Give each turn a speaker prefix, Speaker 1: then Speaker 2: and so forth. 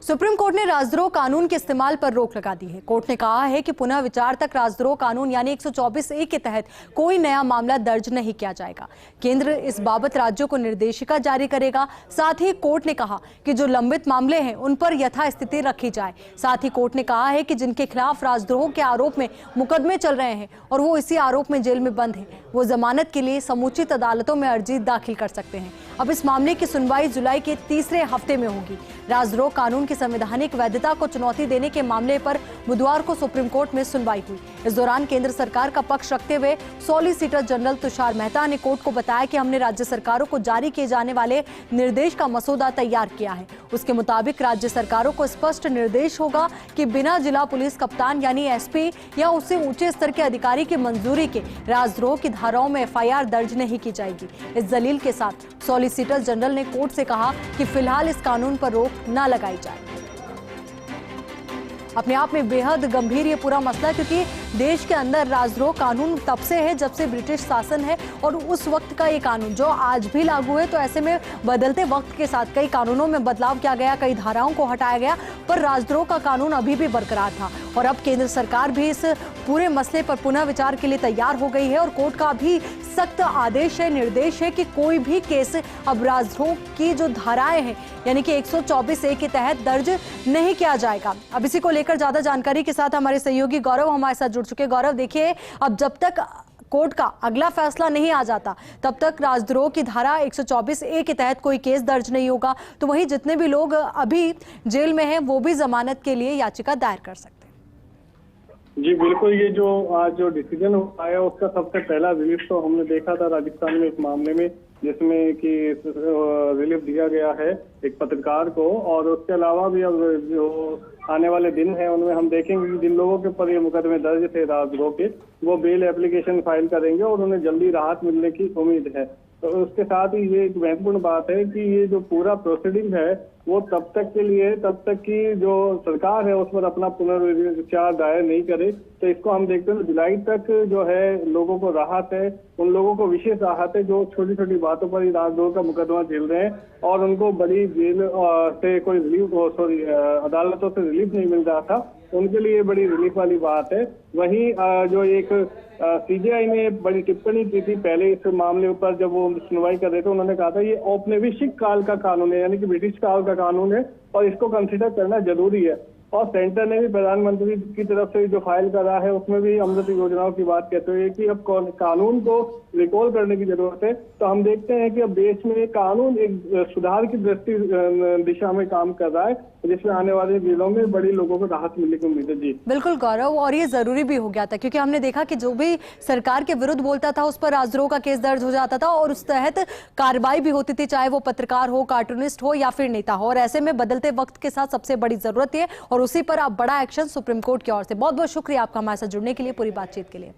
Speaker 1: Supreme court ने राजद्रोह कानून के इस्तेमाल पर रोक लगा दी है। कोर्ट ने कहा है कि पुनः विचार तक राजद्रोह कानून यानी 124A के तहत कोई नया मामला दर्ज नहीं किया जाएगा। केंद्र इस बाबत राज्यों को निर्देशिका जारी करेगा। साथ ही कोर्ट ने कहा कि जो लंबित मामले हैं उन पर यथास्थिति रखी जाए। साथ ही कोर्ट ने कहा है कि जिनके खिलाफ राजद्रोह के आरोप में मुकदमे चल रहे हैं और वो इसी आरोप में जेल में बंद हैं, वो जमानत के लिए समुचित अदालतों में अर्जी दाखिल कर सकते हैं। अब इस मामले की सुनवाई जुलाई के तीसरे हफ्ते में होगी। राजद्रोह कानून की संवैधानिक वैधता को चुनौती देने के मामले पर बुधवार को सुप्रीम कोर्ट में सुनवाई हुई। इस दौरान केंद्र सरकार का पक्ष रखते हुए सॉलिसिटर जनरल तुषार मेहता ने कोर्ट को बताया कि हमने राज्य सरकारों को जारी किए जाने वाले निर्देश का मसौदा तैयार किया है। उसके मुताबिक राज्य सरकारों को स्पष्ट निर्देश होगा कि बिना जिला पुलिस कप्तान यानी एसपी या उससे ऊंचे स्तर के अधिकारी की मंजूरी के राजद्रोह की धाराओं में एफआईआर दर्ज नहीं की जाएगी। इस दलील के साथ सॉलिसिटर जनरल ने कोर्ट से कहा कि फिलहाल इस कानून पर रोक न लगाई जाए। अपने आप में बेहद गंभीर ये पूरा मसला, क्योंकि देश के अंदर राजद्रोह कानून तब से है जब से ब्रिटिश शासन है और उस वक्त का ये कानून जो आज भी लागू है। तो ऐसे में बदलते वक्त के साथ कई कानूनों में बदलाव किया गया, कई धाराओं को हटाया गया, पर राजद्रोह का कानून अभी भी बरकरार था। और अब केंद्र सरकार भी इस पूरे मसले पर पुनः विचार के लिए तैयार हो गई है और कोर्ट का भी सख्त आदेश है, निर्देश है कि कोई भी केस अब राजद्रोह की जो धाराएं हैं यानी कि 124A के तहत दर्ज नहीं किया जाएगा। अब इसी को लेकर ज्यादा जानकारी के साथ हमारे सहयोगी गौरव हमारे साथ जुड़ चुके। गौरव, देखिए, अब जब तक कोर्ट का अगला फैसला नहीं आ जाता तब तक राजद्रोह की धारा 124A के तहत कोई केस दर्ज नहीं होगा। तो वहीं जितने भी लोग अभी जेल में हैं वो भी जमानत के लिए याचिका दायर कर सकते हैं।
Speaker 2: जी बिल्कुल, ये जो आज जो डिसीजन आया उसका सबसे पहला रिलीफ तो हमने देखा था राजस्थान में इस मामले में, जिसमें कि रिलीफ दिया गया है एक पत्रकार को। और उसके अलावा भी अब जो आने वाले दिन है उनमें हम देखेंगे कि जिन लोगों के ऊपर ये मुकदमे दर्ज थे राजद्रोह के, वो बेल एप्लीकेशन फाइल करेंगे और उन्हें जल्दी राहत मिलने की उम्मीद है। तो उसके साथ ही ये एक महत्वपूर्ण बात है कि ये जो पूरा प्रोसीडिंग है वो तब तक की जो सरकार है उस पर अपना पुनर्विचार दायर नहीं करे। तो इसको हम देखते हैं जुलाई तक जो है लोगों को राहत है, उन लोगों को विशेष राहत है जो छोटी छोटी बातों पर ही राजद्रोह का मुकदमा झेल रहे हैं और उनको बड़ी जेल से कोई अदालतों से रिलीफ नहीं मिल रहा था, उनके लिए बड़ी रिलीफ वाली बात है। वहीं जो एक सीजेआई ने बड़ी टिप्पणी की थी पहले इस मामले पर, जब वो सुनवाई कर रहे थे, उन्होंने कहा था ये औपनिवेशिक काल का कानून है यानी कि ब्रिटिश काल का कानून है और इसको कंसिडर करना जरूरी है। और सेंटर ने भी प्रधानमंत्री की तरफ से जो फाइल करा है उसमें भी अमृत योजनाओं की बात कहते हुए कि अब कानून को रिकॉल करने की जरूरत है। तो हम देखते हैं कि अब देश में कानून एक सुधार की दिशा में काम कर रहा है, जिसमें आने वाले दिनों में बड़ी लोगों को राहत मिलने की उम्मीद है। जी
Speaker 1: बिल्कुल गौरव, और ये जरूरी भी हो गया था क्योंकि हमने देखा कि जो भी सरकार के विरुद्ध बोलता था उस पर राजद्रोह का केस दर्ज हो जाता था और उस तहत कार्रवाई भी होती थी, चाहे वो पत्रकार हो, कार्टूनिस्ट हो या फिर नेता हो। और ऐसे में बदलते वक्त के साथ सबसे बड़ी जरूरत है और उसी पर अब बड़ा एक्शन सुप्रीम कोर्ट की ओर से। बहुत बहुत शुक्रिया आपका हमारे साथ जुड़ने के लिए, पूरी बातचीत के लिए।